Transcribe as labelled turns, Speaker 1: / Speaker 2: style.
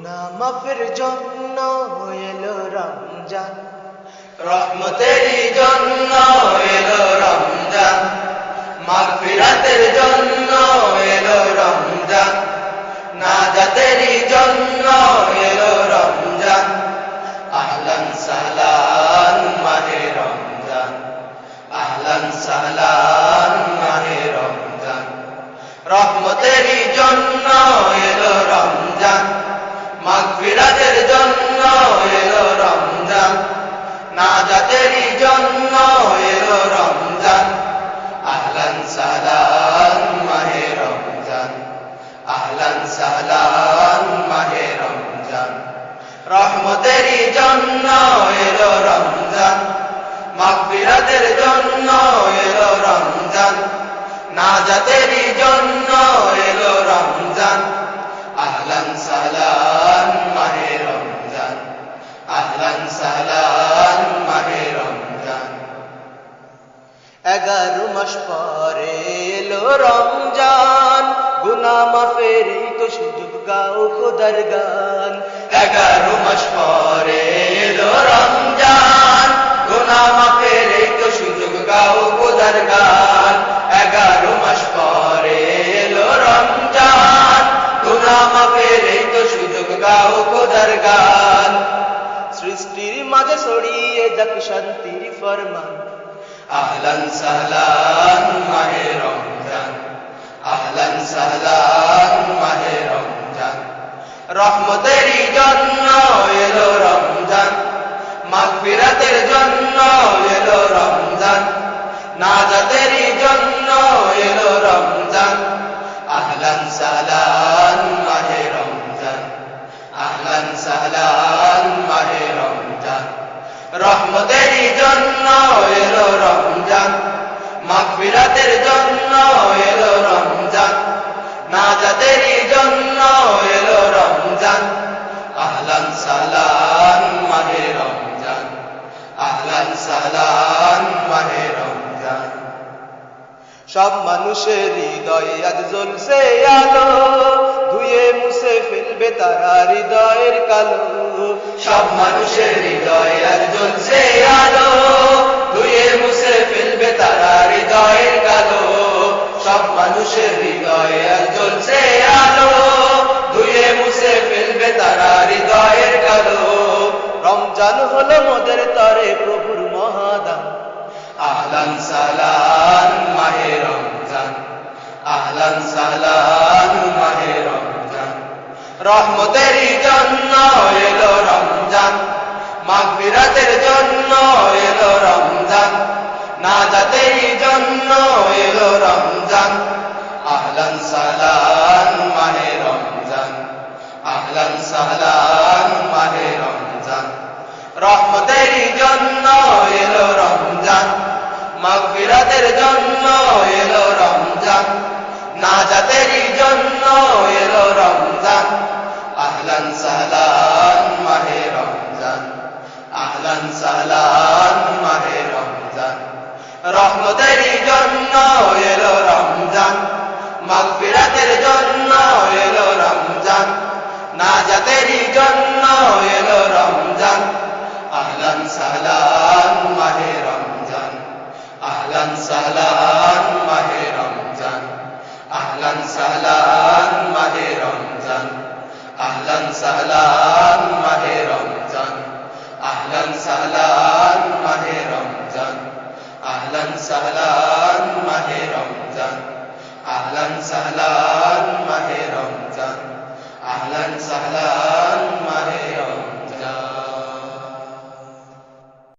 Speaker 1: গুনাহ মাফের জন্য এলো রমজান,
Speaker 2: রহমতেরই জন্য এলো রমজান, মাগফিরাতের জন্য এলো রমজান, নাজাতেরই জন্য এলো রমজান। আহলান সাহলান মাহে রমজান, আহলান সাহলান মাহে রমজান। রহমতেরই জন্য এলো রমজান, মাগফিরাতের জন্য এলো রমজান, নাজাতেরই জন্য এলো রমজান। আহলান সাহলান মাহে রমজান, আহলান সাহলান মাহে রমজান। রহমতেরই জন্য এলো রমজান, মাগফিরাতের জন্য এলো রমজান, নাজাতেরই জন্য এলো রমজান। আহলান সাহলান মাহে রমজান, আহলান সাহলান মাহে রমজান।
Speaker 1: 11 মাস পরে এলো রমজান, গুনাহ মাফের এই তো সুযোগ গাও খোদার গান।
Speaker 2: 11 মাস পরে এলো রমজান, গুনাহ মাফের এই তো সুযোগ গাও খোদার গান। 11 মাস পরে এলো রমজান, গুনাহ মাফের এই তো সুযোগ গাও খোদার গান।
Speaker 1: সৃষ্টির মাঝে ছড়িয়ে যাক শান্তির ফরমান।
Speaker 2: আহলান সাহলান মাহে রমজান, আহলান সাহলান মাহে রমজান। রহমতেরই জন্য এলো রমজান, মাগফিরাতের জন্য এলো রমজান, নাজাতেরই জন্য এলো রমজান। আহলান সাহলান মাহে রমজান, আহলান সাহলান মাহে রমজান। রহমতেরই জন্য এলো রমজান, মাগফিরাতের জন্য এলো রমজান, নাজাতেরই জন্য এলো রমজান। আহলান সাহলান মাহে রমজান, আহলান সাহলান মাহে রমজান।
Speaker 1: সব মানুষের হৃদয়ে আজ জ্বলছে আলো, ধুয়ে মুছে ফেলবে তারা হৃদয়ের কালো।
Speaker 2: সব মানুষের হৃদয়ে আজ জ্বলছে আলো, ধুয়ে মুছে ফেলবে তারা হৃদয়ের কালো। সব মানুষের হৃদয়ে আজ জ্বলছে আলো, ধুয়ে মুছে ফেলবে তারা হৃদয়ের কালো।
Speaker 1: রমজান হলো মোদের তরে প্রভুর মহাদান।
Speaker 2: আহলান সাহলান মাহে রমজান, আহলান সাহলান মাহে রমজান। রহমতেরই জন্য এলো রমজান, মাগফিরাতের জন্য এলো রমজান, নাজাতেরই জন্য এলো রমজান। আহলান সাহলান মাহে রমজান, আহলান সাহলান মাহে রমজান। রহমতেরই জন্য এলো রমজান, মাগফিরাতের জন্য এলো রমজান, নাজাতেরই জন্য এলো রমজান। আহলান সাহলান মাহে রমজান, আহলান সাহলান মাহে রমজান। রহমতেরই জন্য এলো রমজান, মাগফিরাতের জন্য এলো রমজান, নাজাতেরই জন্য এলো রমজান। আহলান সাহলান মাহে রমজান, আহলান সাহলান মাহে রমজান, আহলান সাহলান মাহে রমজান, আহলান সাহলান মাহে রমজান, আহলান সাহলান মাহে রমজান, আহলান সাহলান মাহে রমজান, আহলান সাহলান মাহে রমজান, আহলান সাহলান